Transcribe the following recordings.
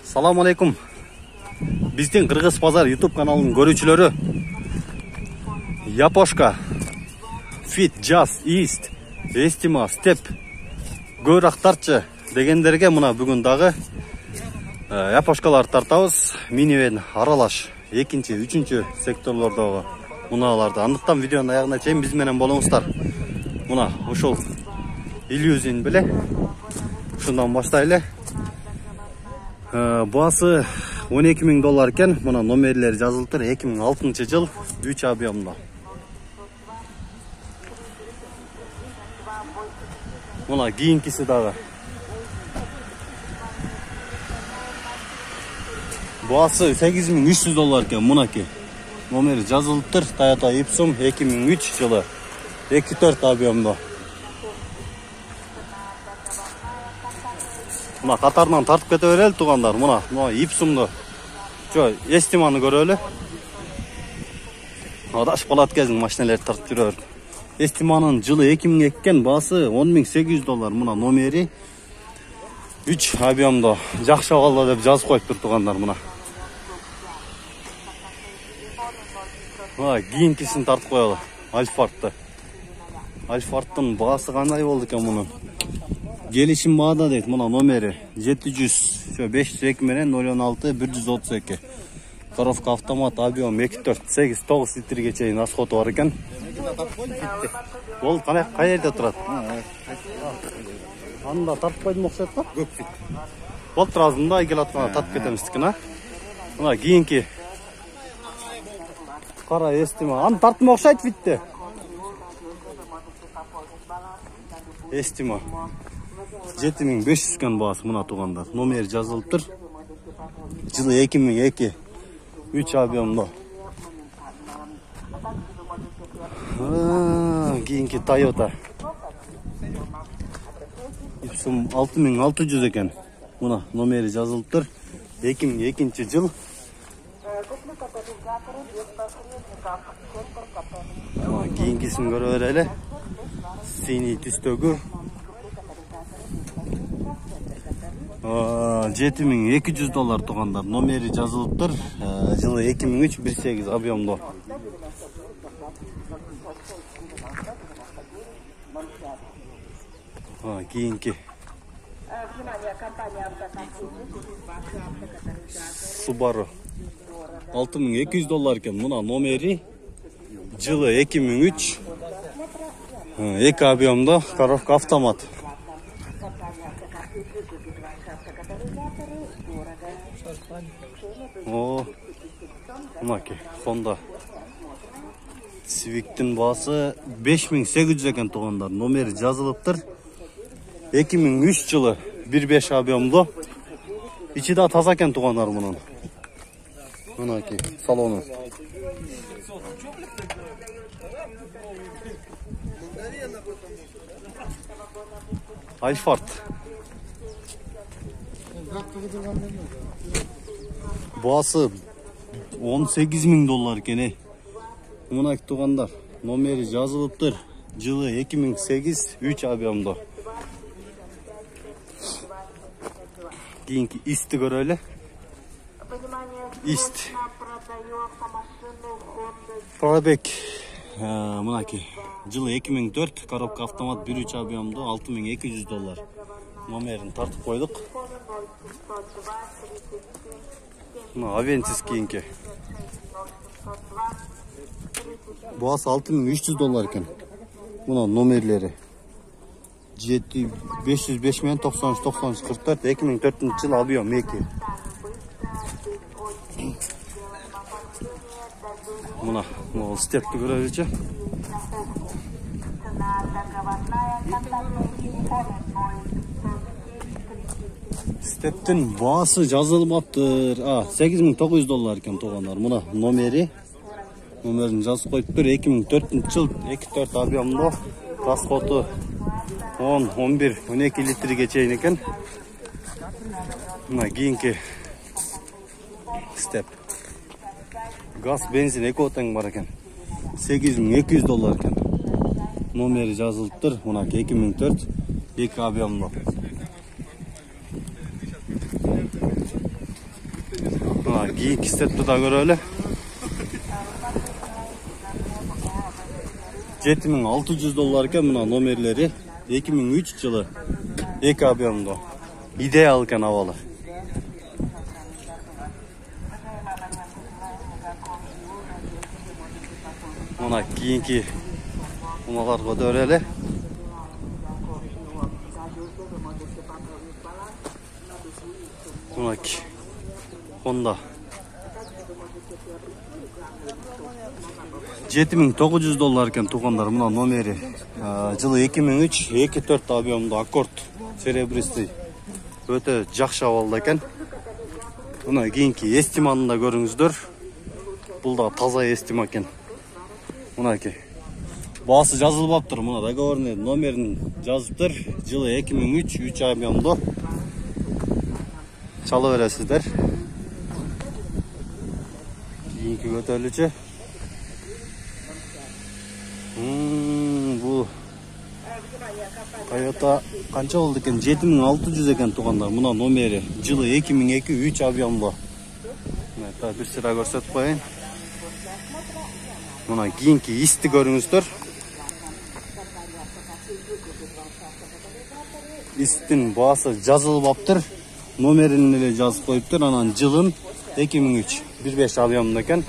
Салам алейкум. Биздин Кыргыз Базар YouTube каналынын көрүүчүлөрү. Япошка, Fit, Jazz, East, Estima, Step, Гөрактарчы дегендерге мына бүгүн дагы япошкалар тартабыз. Минивен аралаш 2-3 секторлордогу муналарды. Андыктан видеонун аягына чейин биз менен болуңуздар. Мына ушул иллюзин беле. Ушундан баштайлы. Басы $12,000 экен. Мына номерлери жазылыптыр. 2006 жыл 3 объемда. Мына кийинкиси дагы. Басы $8,300 экен. Мынаки номери жазылыптыр. Toyota Ipsum 2003 жылы 2-4 объемда. Мына катарынан тартып кете берели тугандар. Мына Ipsum'ду. Жо, Estima'ны көрөлү. Адашып калат кезин машиналерди тартып жүрөр. Estima'нын жылы 2000 экен, басы $10,800. Мына номери 3 объемда. Жакшы калды деп жазып коюптур тугандар мына. Кийинкисин тартып коелу. Alphard'ты. Alphard'тын баасы кандай болду экен мунун? Gelişim bağda deyt, muna nomeri 700-502 менен 016-132. Коровка автомат, объем 2-4-8-9 литрге чейин расходу бар экен. Ол кай жерде турат? Анда тартып койдум окшойт го? Көп фит. Болтур азында келатканда тартып кетемиз тикина. Мына кийинки кара Estima. Аны тартып окшойт фитте. Estima. 7500 экен баасы мына тугандар. Номери жазылыптыр. Жылы 2002. 3 объемда. Кийинки Toyota Ipsum 6600 экен. Мына номери жазылыптыр. 2002 жыл. Кийинкисин көрө берели. Синий түстөгү. $7,200 тугандар. Номери жазылыптыр. Жылы 2003 1.8 объемдо. Кийинки Subaru $6,200 экен. Мына номери жылы 2003 2 объемдо. Коровка автомат. Мынаки Honda Civic'tin баасы $5,800 экен тугандар. Номери жазылыптыр. 2003 жылы 1.5 объемдо. Ичи да таза экен тугандар мунун. Мынаки салону. Alphard. Баасы $18,000 экен. Мына тугандар. Номери жазылыптыр. Жылы 2008 3 объемдо. Кийинки East'ти көрөлү. East. Пробег. Мынаки жылы 2004 коробка автомат 1.3 объемдо $6,200. Номерин тартып койдук. Avensis kiyinki. Баасы $6,300 экен. Мына номерлери 505 менен 93-93-44 2004 жыл объем 2. Мына степти көрөлүчү. Стептин баасы жазылмаптыр. $8,900 экен тугандар. Мына номери. Номерин жазып коюптур. 2004 жыл 2-4 объемдо. Расходу 10-11-12 литрге чейин экен. Мына кийинки Step. Газ, бензин эко тең бар экен. $8,200 экен. Номери жазылыптыр. Мына 2004 2 объемдо. kийinки степти да көрөлү. 7600 доллар экен мына номерлери. 2003 жылы 2 объемдо. Идеал экен абалы. Мына кийинки муналарга көрөлү. Мына Honda 7900 доллар экен туугандар. Мына номери жылы 2003 2.4 объемдо аккорд серебристый. Өтө жакшы абалда экен. Мына кийинки эстиманы да көрүңүздөр. Бул да таза эстима экен. Мынакей. Баасы жазылбаптыр. Мына договорный номерин жазыптыр. Жылы 2003 3 объемдо. Чала бересиздер. Кийинки көтөлүчү. Бул Toyota канча болду экен? 7600 экен туугандар. Мына номери жылы 2002 3 объемдо. Мына бир сыра көрсөтүп коеюн. Мына кийинки исти көрүңүздөр. Истин баасы жазылбаптыр. Номерин эле жазып коюптур. Анан жылын 2003 1.5 объемдо экен.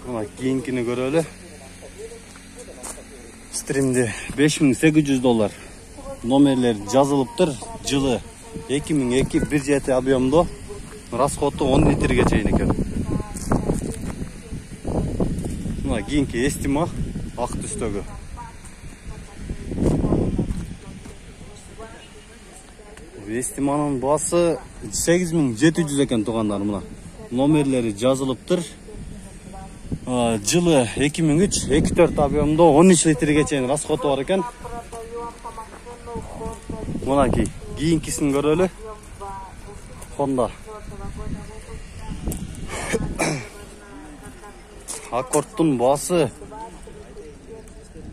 Мына кийинкини көрөлү. Стримде 5800 доллар. Номерлер жазылыптыр. Жылы 2002 1.7 объемдо. Расходу 10 литрге чейин экен. Мына кийинки эстима ак түстөгү. Эстиманын баасы 8700 экен туугандар. Мына номерлери жазылыптыр. Жылы 2003 2.4 объемдо 13 литрге чейин расходу бар экен. Мынакей кийинкисин көрөлү. Honda Аккордтун баасы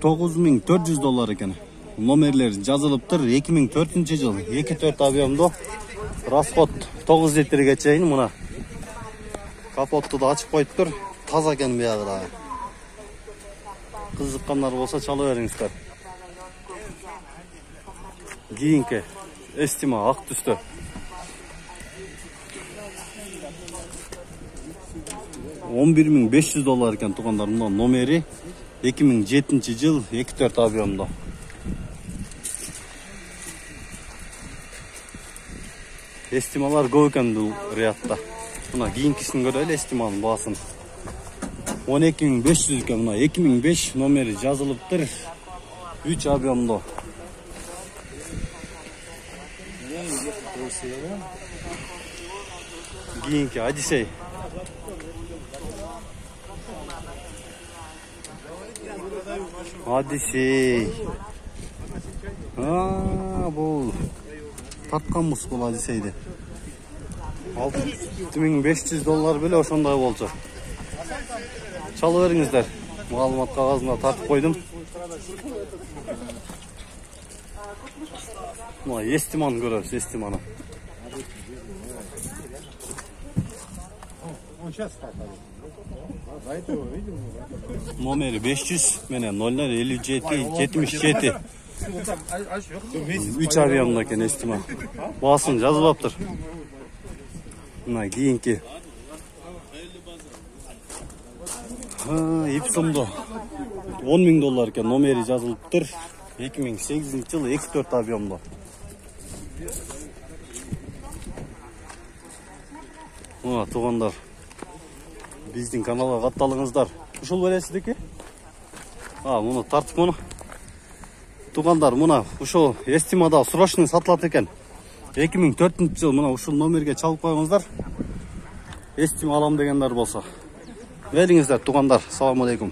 9400 доллар экен. Номерлер жазылыптыр. 2004 жыл 2.4 объемдо расход 9 литрге чейин. Мына капотту да ачып коюптур. Таза экен биягы да. Кызыккандар болсо чала бериңиздер. Кийинки эстима ак түстө. $11.500 экен туугандар. Мына номери 2007 жыл 2.4 объемдо. Эстималар көп экен бул риятта. Мына кийинкисин көрөлү эстиманын баасын. 12.500 экен. Мына 2005 номери жазылыптыр. 3 объемдо. Кийинки Odyssey. Бул татканбыз бул Odyssey'ди. 6500 доллар беле ошондой болчу. Чала бериңиздер. Маалымат кагазына тартып койдум. Мына эстиманы көрөбүз, эстиманы. Номери 500 менен 005777. 3 объемдо экен эстима. Баасын жазылыптыр. Мына кийинки Ipsum'do $10.000 экен. Номери жазылыптыр. 2008 жыл 2.4 объемдо. Мына туугандар, биздин каналга катталыңыздар. Ушул бересиздики? Муну тартып муну. Туугандар, мына ушул эстимада срочный сатылат экен. 2004 жыл мына ушул номерге чалып койуңуздар. Эстима алам дегендер болсо. Бериңиздер туугандар. Салам алейкум.